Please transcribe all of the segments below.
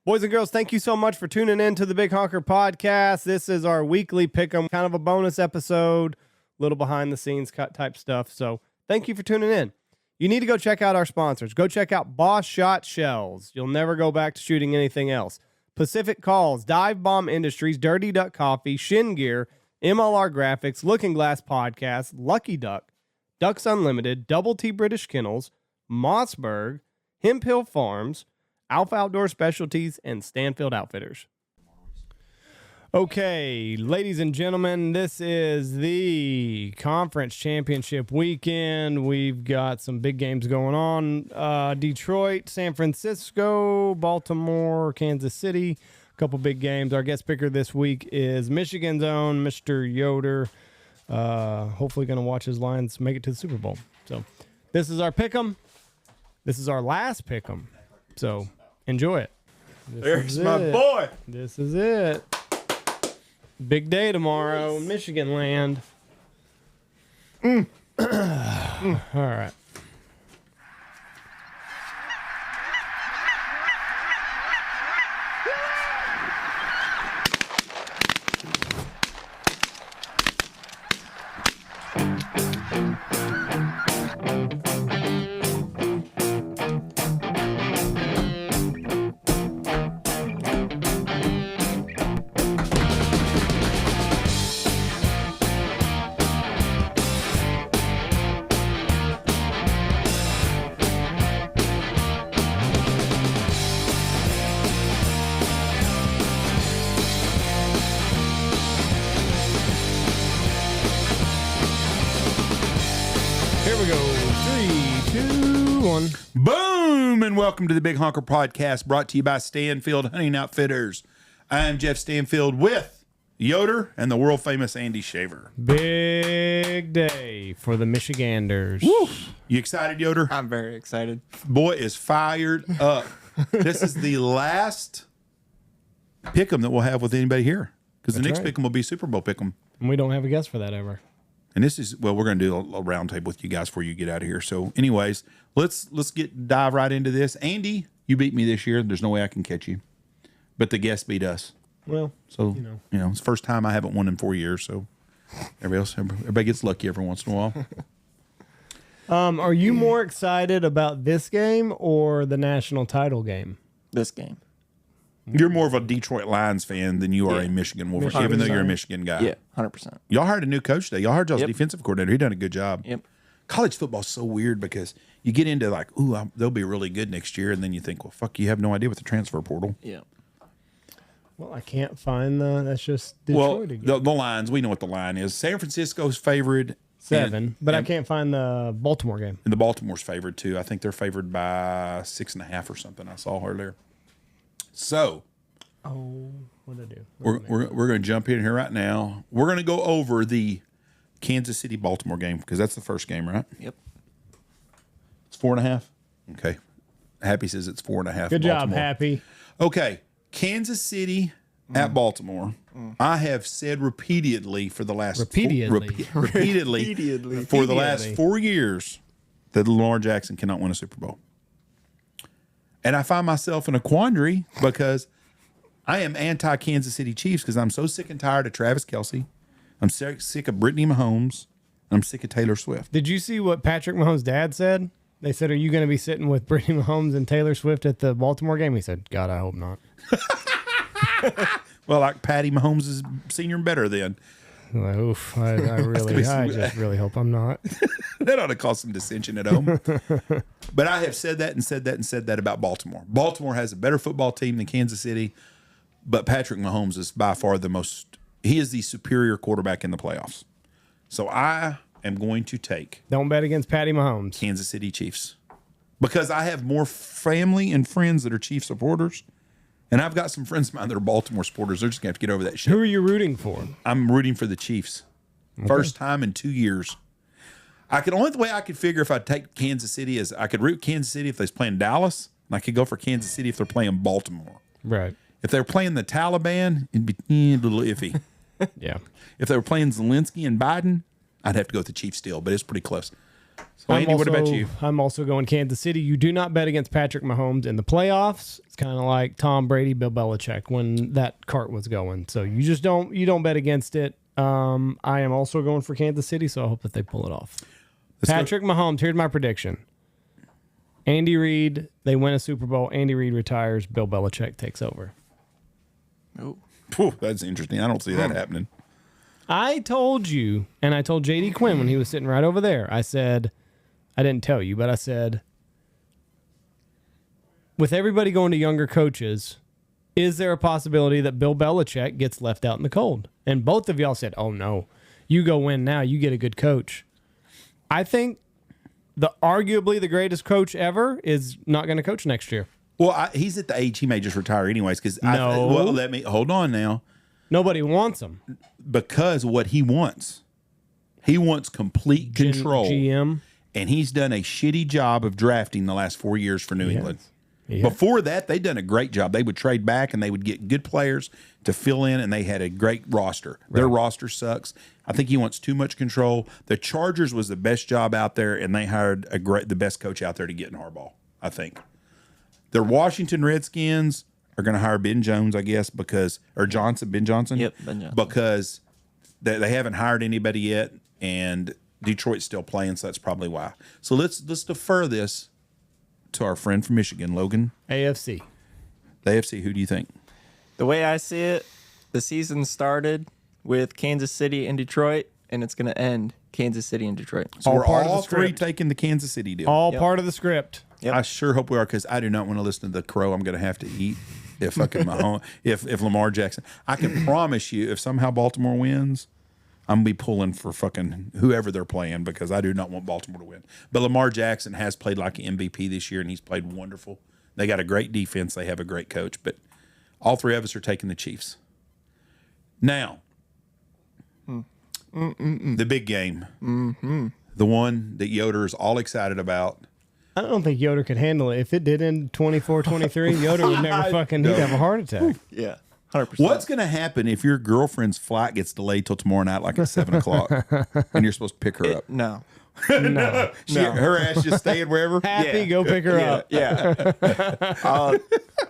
Boys and girls, thank you so much for tuning in to the Big Honker podcast. This is our weekly pick'em, kind of a bonus episode, little behind the scenes cut type stuff. So thank you for tuning in. You need to go check out our sponsors. Go check out Boss Shot Shells. You'll never go back to shooting anything else. Pacific Calls, Dive Bomb Industries, Dirty Duck Coffee, Shin Gear, MLR Graphics, Looking Glass Podcast, Lucky Duck, Ducks Unlimited, Double T British Kennels, Mossberg, Hemp Hill Farms, Alpha Outdoor Specialties, and Stanfield Outfitters. Okay, ladies and gentlemen, this is the conference championship weekend. We've got some big games going on. Detroit, San Francisco, Baltimore, Kansas City. A couple big games. Our guest picker this week is Michigan's own Mr. Yoder. Hopefully going to watch his Lions make it to the Super Bowl. So this is our pick'em. This is our last pick'em. So enjoy it. There's my boy. This is it. Big day tomorrow, Michigan land. All right. Here we go. 3, 2, 1. Boom! And welcome to the Big Honker Podcast, brought to you by Stanfield Hunting Outfitters. I'm Jeff Stanfield with Yoder and the world-famous Andy Shaver. Big day for the Michiganders. Woo! You excited, Yoder? I'm very excited. Boy is fired up. This is the last pick'em that we'll have with anybody here, because the next right. pick'em will be Super Bowl pick'em. And we don't have a guest for that ever. And this is, well, we're going to do a round table with you guys before you get out of here. So anyways, let's dive right into this. Andy, you beat me this year. There's no way I can catch you. But the guests beat us. Well, So, you know, it's the first time I haven't won in 4 years. So everybody gets lucky every once in a while. are you more excited about this game or the national title game? This game. You're more of a Detroit Lions fan than you are a Michigan Wolverine, even though you're a Michigan guy. Yeah, 100%. Y'all hired a new coach today. Y'all hired y'all's defensive coordinator. He done a good job. Yep. College football's so weird because you get into like, ooh, they'll be really good next year. And then you think, well, fuck, you have no idea with the transfer portal. Yeah. Well, I can't find that's just Detroit again. The Lions, we know what the line is. San Francisco's favored. 7, but I can't find the Baltimore game. And the Baltimore's favored too. I think they're favored by 6.5 or something. I saw earlier. So What did I do? we're going to jump in here right now. We're going to go over the Kansas City Baltimore game because that's the first game, right? Yep. It's 4.5. Okay. Happy says it's 4.5. Good job, Baltimore. Happy. Okay. Kansas City at Baltimore. I have said repeatedly for the last Repeatedly for the last 4 years that Lamar Jackson cannot win a Super Bowl. And I find myself in a quandary because I am anti-Kansas City Chiefs because I'm so sick and tired of Travis Kelce. I'm sick of Brittany Mahomes. I'm sick of Taylor Swift. Did you see what Patrick Mahomes' dad said? They said, are you going to be sitting with Brittany Mahomes and Taylor Swift at the Baltimore game? He said, God, I hope not. Well, like Patty Mahomes is senior and better then. Like, oof, I just really hope I'm not. That ought to cause some dissension at home. But I have said that and said that and said that about Baltimore. Baltimore has a better football team than Kansas City, but Patrick Mahomes is by far he is the superior quarterback in the playoffs. So I am going to take Don't bet against Patty Mahomes. Kansas City Chiefs because I have more family and friends that are Chiefs supporters. And I've got some friends of mine that are Baltimore supporters. They're just going to have to get over that shit. Who are you rooting for? I'm rooting for the Chiefs. Okay. First time in 2 years. Only the way I could figure if I'd take Kansas City is I could root Kansas City if they're playing Dallas, and I could go for Kansas City if they're playing Baltimore. Right. If they're playing the Taliban, it'd be a little iffy. Yeah. If they were playing Zelensky and Biden, I'd have to go with the Chiefs still, but it's pretty close. So, Andy, what about you? I'm also going Kansas City. You do not bet against Patrick Mahomes in the playoffs. It's kind of like Tom Brady, Bill Belichick when that cart was going. So you just don't bet against it. I am also going for Kansas City, so I hope that they pull it off. Patrick Mahomes, here's my prediction. Andy Reid, they win a Super Bowl. Andy Reid retires. Bill Belichick takes over. Oh, that's interesting. I don't see that happening. I told you, and I told J.D. Quinn when he was sitting right over there, I said, I didn't tell you, but I said, with everybody going to younger coaches, is there a possibility that Bill Belichick gets left out in the cold? And both of y'all said, oh, no. You go win now. You get a good coach. I think arguably the greatest coach ever is not going to coach next year. Well, he's at the age he may just retire anyways. Let me hold on now. Nobody wants him because what he wants complete control. GM, and he's done a shitty job of drafting the last 4 years for New England. Yeah. Before that, they'd done a great job. They would trade back and they would get good players to fill in, and they had a great roster. Right. Their roster sucks. I think he wants too much control. The Chargers was the best job out there, and they hired the best coach out there to get in Harbaugh, I think. The Washington Redskins are going to hire Ben Jones, I guess, Ben Johnson? Yep, Ben Johnson. Because they haven't hired anybody yet, and Detroit's still playing, so that's probably why. So let's defer this to our friend from Michigan, Logan. AFC. The AFC, who do you think? The way I see it, the season started with Kansas City and Detroit, and it's going to end Kansas City and Detroit. So we're all three taking the Kansas City deal. All part of the script. Yep. I sure hope we are, because I do not want to listen to the crow I'm going to have to eat if fucking if Lamar Jackson. I can promise you, if somehow Baltimore wins, I'm going to be pulling for fucking whoever they're playing, because I do not want Baltimore to win. But Lamar Jackson has played like an MVP this year, and he's played wonderful. They got a great defense. They have a great coach. But all three of us are taking the Chiefs. Now, the big game, the one that Yoder is all excited about. I don't think Yoder could handle it. If it did in 24-23, Yoder would never he'd have a heart attack. Yeah, 100%. What's going to happen if your girlfriend's flight gets delayed till tomorrow night, like at 7 o'clock, and you're supposed to pick her up? No. No. Her ass just staying wherever? Happy, go pick her up. Yeah.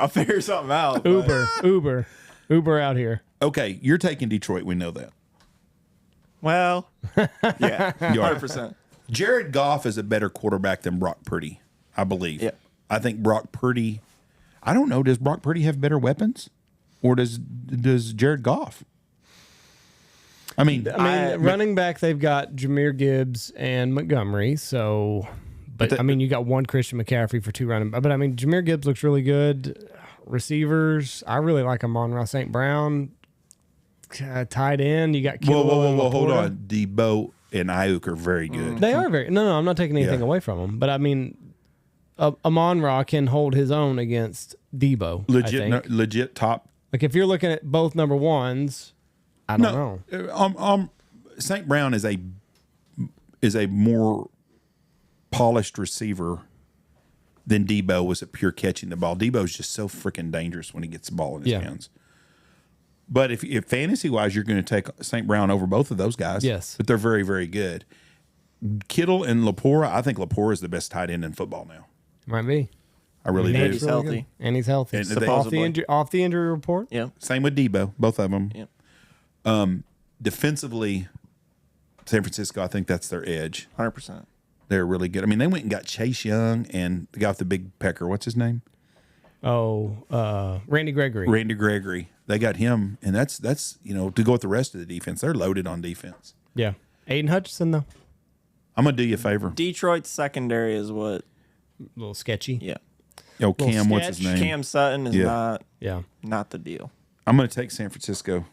I'll figure something out. Uber out here. Okay, you're taking Detroit. We know that. Well, yeah, You are. 100%. Jared Goff is a better quarterback than Brock Purdy, I believe. Yeah. I think Brock Purdy, I don't know, does Brock Purdy have better weapons? Or does Jared Goff? I mean, running back, they've got Jahmyr Gibbs and Montgomery. So, you got one Christian McCaffrey for two running backs. But, Jahmyr Gibbs looks really good. Receivers, I really like Amon-Ra St. Brown. Tight end, you got Kittle. Whoa, hold on. Debo and Ayuk are very good. They are very. No, I'm not taking anything away from them. But, Amon-Ra can hold his own against Debo. Legit top. Like, if you're looking at both number ones, I don't know. St. Brown is a more polished receiver than Debo was at pure catching the ball. Debo's just so freaking dangerous when he gets the ball in his hands. But if fantasy-wise, you're going to take St. Brown over both of those guys. Yes. But they're very, very good. Kittle and Lapora, I think Lapora is the best tight end in football now. Might be. I really do. He's healthy. And he's healthy. And off the injury report? Yeah. Same with Debo, both of them. Yeah. Defensively, San Francisco, I think that's their edge. 100%. They're really good. They went and got Chase Young and the guy with the big pecker. What's his name? Randy Gregory. Randy Gregory. They got him, and that's to go with the rest of the defense. They're loaded on defense. Yeah. Aiden Hutchinson, though. I'm going to do you a favor. Detroit's secondary is what? A little sketchy. Yeah. Oh, Cam, what's his name? Cam Sutton is not the deal. I'm going to take San Francisco.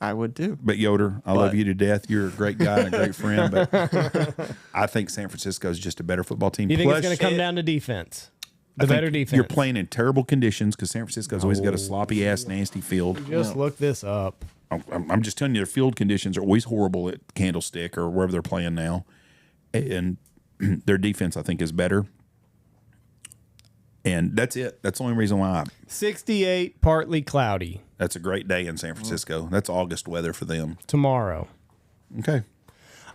I would too. But Yoder, I love you to death. You're a great guy and a great friend, but I think San Francisco is just a better football team. You think it's going to come down to defense? The better defense. You're playing in terrible conditions because San Francisco's always got a sloppy-ass, nasty field. Just look this up. I'm just telling you, their field conditions are always horrible at Candlestick or wherever they're playing now. And their defense, I think, is better. And that's it. That's the only reason why. 68, partly cloudy. That's a great day in San Francisco. That's August weather for them. Tomorrow. Okay.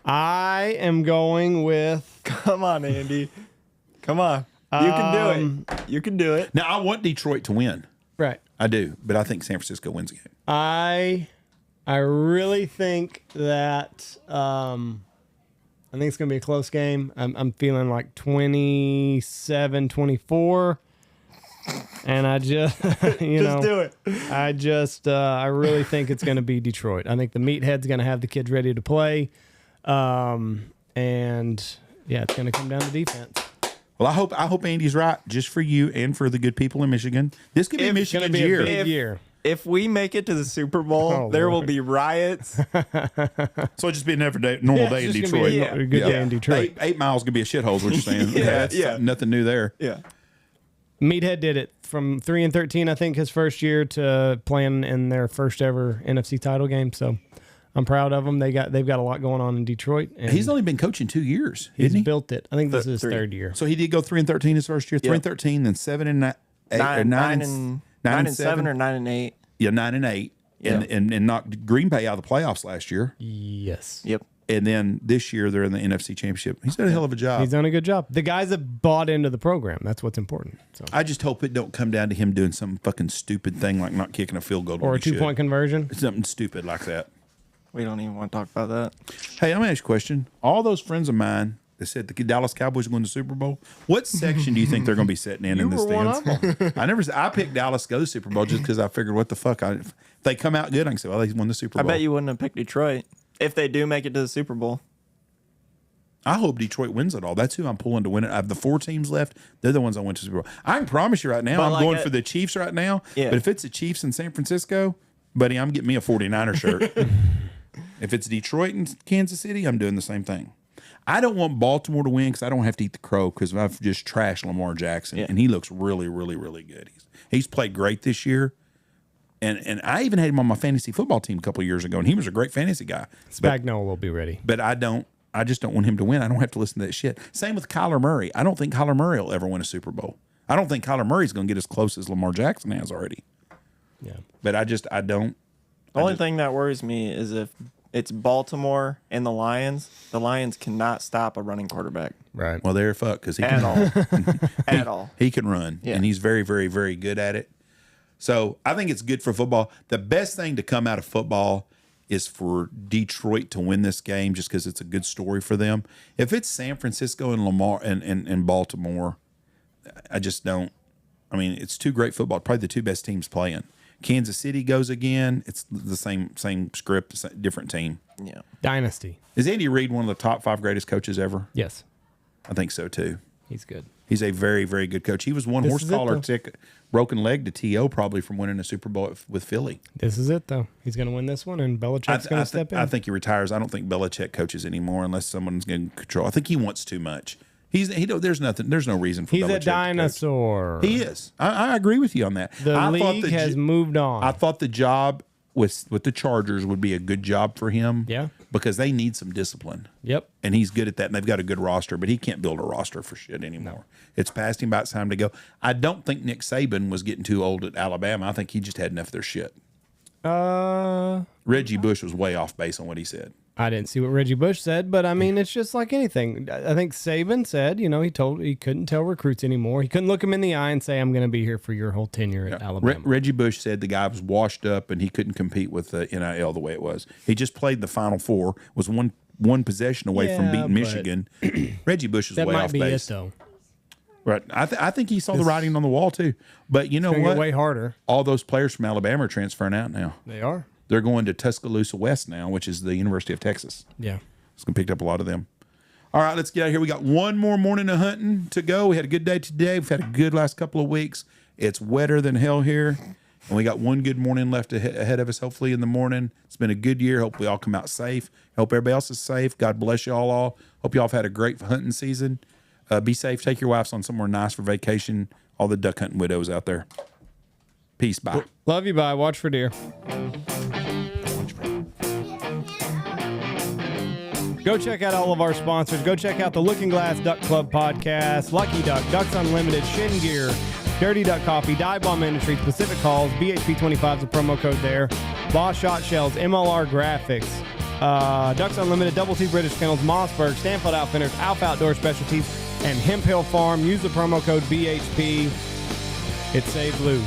I am going with. Come on, Andy. Come on. You can do it. You can do it. Now, I want Detroit to win. Right. I do, but I think San Francisco wins the game. I really think that I think it's going to be a close game. I'm feeling like 27-24. And I just, do it. I really think it's going to be Detroit. I think the Meathead's going to have the kids ready to play. And yeah, it's going to come down to defense. Well, I hope Andy's right, just for you and for the good people in Michigan. This could be Michigan's year. A big year. If we make it to the Super Bowl, there will be riots. So it'll just be a normal day in Detroit. A good day in Detroit. 8 miles gonna be a shithole. Is what you're saying? That's nothing new there. Yeah. Meathead did it from 3-13, I think, his first year to playing in their first ever NFC title game. So I'm proud of them. They've got a lot going on in Detroit. And he's only been coaching 2 years. He's Isn't he? built it. I think this is his third year. So he did go 3-13 his first year. 3-13, then 7-8, 9-7 or 9-8. Yeah, 9-8, and knocked Green Bay out of the playoffs last year. Yes. Yep. And then this year they're in the NFC Championship. He's done a hell of a job. He's done a good job. The guys have bought into the program. That's what's important. So. I just hope it don't come down to him doing some fucking stupid thing like not kicking a field goal or a 2-point conversion. Something stupid like that. We don't even want to talk about that. Hey, I'm gonna ask you a question. All those friends of mine that said the Dallas Cowboys are going to the Super Bowl, what section do you think they're going to be sitting in the stands? I picked Dallas to go to the Super Bowl just because I figured, what the fuck? If they come out good, I can say, well, they won the Super Bowl. I bet you wouldn't have picked Detroit if they do make it to the Super Bowl. I hope Detroit wins it all. That's who I'm pulling to win it. I have the 4 teams left. They're the ones I went to the Super Bowl. I can promise you right now, I'm going for the Chiefs right now. Yeah. But if it's the Chiefs in San Francisco, buddy, I'm getting me a 49er shirt. If it's Detroit and Kansas City, I'm doing the same thing. I don't want Baltimore to win because I don't have to eat the crow because I've just trashed Lamar Jackson, and he looks really, really, really good. He's played great this year, and I even had him on my fantasy football team a couple of years ago, and he was a great fantasy guy. Spagnuolo will be ready. But I just don't want him to win. I don't have to listen to that shit. Same with Kyler Murray. I don't think Kyler Murray will ever win a Super Bowl. I don't think Kyler Murray's going to get as close as Lamar Jackson has already. Yeah. But I don't. The only thing that worries me is if it's Baltimore and the Lions cannot stop a running quarterback. Right. Well, they're fucked because he At can all. At all. He can run, and he's very, very, very good at it. So I think it's good for football. The best thing to come out of football is for Detroit to win this game just because it's a good story for them. If it's San Francisco and Lamar and Baltimore, I just don't. I mean, it's 2 great football, probably the 2 best teams playing. Kansas City goes again. It's the same script, different team. Yeah. Dynasty. Is Andy Reid one of the top 5 greatest coaches ever? Yes. I think so too. He's good. He's a very, very good coach. He was one horse collar tick, broken leg to T.O. probably from winning a Super Bowl with Philly. This is it, though. He's going to win this one, and Belichick's going to step in. I think he retires. I don't think Belichick coaches anymore unless someone's going to control. I think he wants too much. There's no reason for Belichick. He's a dinosaur. He is. I agree with you on that. The league has moved on. I thought the job with the Chargers would be a good job for him. Yeah. Because they need some discipline. Yep. And he's good at that, and they've got a good roster, but he can't build a roster for shit anymore. No. It's past him, about it's time to go. I don't think Nick Saban was getting too old at Alabama. I think he just had enough of their shit. Reggie Bush was way off base on what he said. I didn't see what Reggie Bush said, but I mean, it's just like anything. I think Saban said, he couldn't tell recruits anymore. He couldn't look them in the eye and say, I'm going to be here for your whole tenure at Alabama. Reggie Bush said the guy was washed up and he couldn't compete with the NIL the way it was. He just played the Final Four, was one possession away from beating Michigan. Reggie Bush is way off base. That might be it, though. Right. I think he saw the writing on the wall, too. But you know what? Get way harder. All those players from Alabama are transferring out now. They are. They're going to Tuscaloosa West now, which is the University of Texas. Yeah. It's going to pick up a lot of them. All right, let's get out of here. We got one more morning of hunting to go. We had a good day today. We've had a good last couple of weeks. It's wetter than hell here. And we got one good morning left ahead of us, hopefully, in the morning. It's been a good year. Hope we all come out safe. Hope everybody else is safe. God bless you all. Hope you all have had a great hunting season. Be safe. Take your wives on somewhere nice for vacation. All the duck hunting widows out there. Peace. Bye. Love you. Bye. Watch for deer. Go check out all of our sponsors. Go check out the Looking Glass Duck Club podcast, Lucky Duck, Ducks Unlimited, Shin Gear, Dirty Duck Coffee, Dive Bomb Industries, Pacific Calls, BHP25 is a promo code there, Boss Shot Shells, MLR Graphics, Ducks Unlimited, Double T British Kennels, Mossberg, Stanfield Outfitters, Alpha Outdoor Specialties, and Hemp Hill Farm. Use the promo code BHP. It saves Lou.